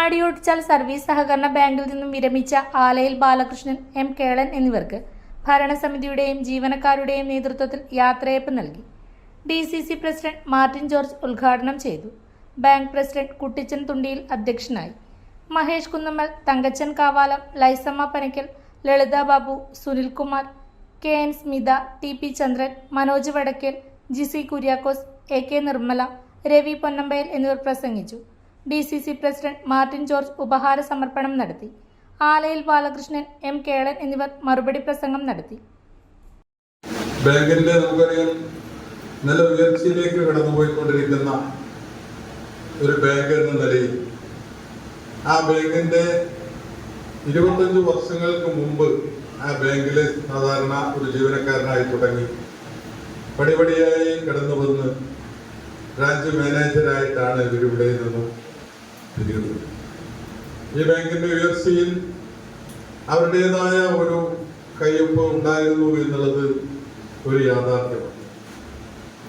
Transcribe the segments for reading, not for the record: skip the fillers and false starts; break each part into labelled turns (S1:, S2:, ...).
S1: Padiyottuchal service സഹകരണ ബാങ്കിൽ നിന്നും വിരമിച്ച ആലയിൽ ബാലകൃഷ്ണൻ, എം കേളൻ എന്നിവർക്ക് ഭരണസമിതിയുടെയും ജീവനക്കാരുടെയും നേതൃത്വത്തിൽ യാത്രയയപ്പ് നൽകി. DCC പ്രസിഡന്റ് മാർട്ടിൻ ജോർജ് ഉദ്ഘാടനം ചെയ്തു. ബാങ്ക് പ്രസിഡന്റ് കുട്ടിച്ചൻ തുണ്ടിയിൽ അധ്യക്ഷനായി. മഹേഷ് കുന്നമ്മൽ, തങ്കച്ചൻ കാവാലം, ലൈസമ്മ പനക്കൽ, ലളിത ബാബു, സുനിൽകുമാർ, KN സ്മിത, TP ചന്ദ്രൻ, മനോജ് വടക്കേൽ, ജിസി കുര്യാക്കോസ്, AK നിർമ്മല, രവി പൊന്നമ്പയൽ എന്നിവർ പ്രസംഗിച്ചു. DCC പ്രസിഡന്റ് മാർട്ടിൻ ജോർജ് ഉപഹാര സമർപ്പണം നടത്തി. ആലയിൽ ബാലകൃഷ്ണൻ, എം കേളൻ എന്നിവർ മറുപടി പ്രസംഗം നടത്തി.
S2: ബാങ്കിന്റെ നമുക്കറിയാം നല്ല ഉയർച്ചയിലേക്ക് കടന്നുപോയിക്കൊണ്ടിരിക്കുന്ന ഒരു ബാങ്ക് എന്ന നിലയിൽ ആ ബാങ്കിന്റെ 25 വർഷങ്ങൾക്ക് മുമ്പ് ആ ബാങ്കിലെ സാധാരണ ഒരു ജീവനക്കാരനായി തുടങ്ങി പടിപടിയായി കടന്നു വന്ന് ബ്രാഞ്ച് മാനേജരായിട്ടാണ് ഇവരിവിടെ നിന്നും തിരിയുന്നത്. ഈ ബാങ്കിന്റെ ഉയർച്ചയിൽ അവരുടേതായ ഒരു കയ്യൊപ്പ് ഉണ്ടായിരുന്നു എന്നുള്ളത് ഒരു യാഥാർത്ഥ്യമാണ്.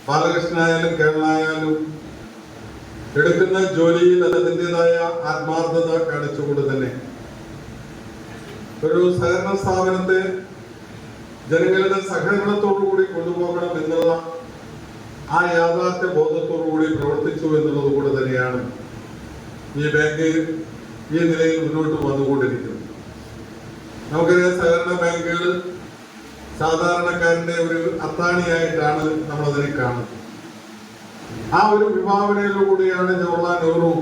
S2: ബാലകൃഷ്ണനായാലും കേരളായാലും എടുക്കുന്ന ജോലിയിൽ അതിൻ്റെതായ ആത്മാർത്ഥത കാണിച്ചുകൊണ്ട് തന്നെ ഒരു സഹകരണ സ്ഥാപനത്തെ ജനങ്ങളുടെ സഹകരണത്തോടുകൂടി കൊണ്ടുപോകണം എന്നുള്ള ആ യാഥാർത്ഥ്യ ബോധത്തോടുകൂടി പ്രവർത്തിച്ചു എന്നുള്ളത് കൂടെ തന്നെയാണ് ഈ ബാങ്ക് ഈ നിലയിൽ മുന്നോട്ട് വന്നുകൊണ്ടിരിക്കുന്നത്. നമുക്കറിയാം, സഹകരണ ബാങ്കുകൾ സാധാരണക്കാരന്റെ ഒരു അത്താണിയായിട്ടാണ് നമ്മളതിനെ കാണുന്നത്. ആ ഒരു വിഭാവനയിലൂടെയാണ് ജവഹർലാൽ നെഹ്റു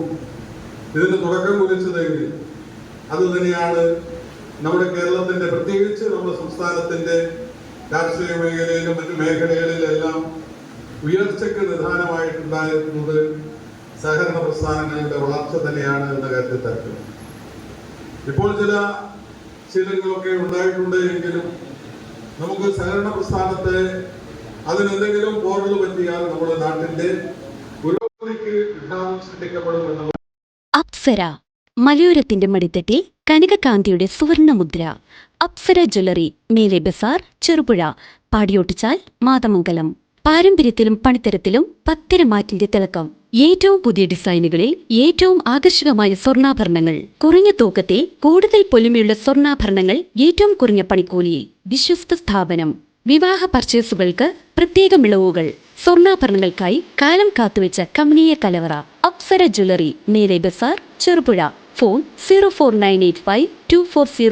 S2: ഇതിന് തുടക്കം കുറിച്ചതെങ്കിൽ അത് തന്നെയാണ് നമ്മുടെ കേരളത്തിന്റെ, പ്രത്യേകിച്ച് നമ്മുടെ സംസ്ഥാനത്തിന്റെ കാർഷിക മേഖലയിലും മറ്റു മേഖലകളിലെല്ലാം ഉയർച്ചയ്ക്ക് നിദാനമായിട്ടുണ്ടായിരുന്നത് സഹകരണ പ്രസ്ഥാനങ്ങളുടെ വളർച്ച തന്നെയാണ് എന്ന കാര്യത്തിൽ തർക്കമില്ല. ഇപ്പോൾ ചില ശീലങ്ങളൊക്കെ ഉണ്ടായിട്ടുണ്ട് എങ്കിലും നമുക്ക് സഹകരണ പ്രസ്ഥാനത്തെ അതിനെന്തെങ്കിലും പോറൽ പറ്റിയാൽ നമ്മുടെ നാട്ടിന്റെ പുരോഗതിക്ക് വിഘാതം സൃഷ്ടിക്കപ്പെടുമെന്നുള്ള
S3: അപ്സര മലയോരത്തിന്റെ മടിത്തട്ടിൽ കനകകാന്തിയുടെ സുവർണമുദ്ര. അപ്സര ജ്വല്ലറി, മേലെ ബസാർ, ചെറുപുഴ, പാടിയോട്ടിച്ചാൽ, മാതമംഗലം. പാരമ്പര്യത്തിലും പണിത്തരത്തിലും പത്തരമാറ്റിന്റെ തിളക്കം. ഏറ്റവും പുതിയ ഡിസൈനുകളിൽ ഏറ്റവും ആകർഷകമായ സ്വർണ്ണാഭരണങ്ങൾ. കുറഞ്ഞ തൂക്കത്തിൽ കൂടുതൽ പൊലിമയുള്ള സ്വർണ്ണാഭരണങ്ങൾ, ഏറ്റവും കുറഞ്ഞ പണിക്കൂലിയിൽ. വിശ്വസ്ത സ്ഥാപനം. വിവാഹ പർച്ചേസുകൾക്ക് പ്രത്യേക ഇളവുകൾ. സ്വർണ്ണാഭരണങ്ങൾക്കായി കാലം കാത്തുവെച്ച കമനീയ കലവറ. അപ്സര ജ്വല്ലറി, മേലെ ബസാർ, ചെറുപുഴ. ഫോൺ 04985 240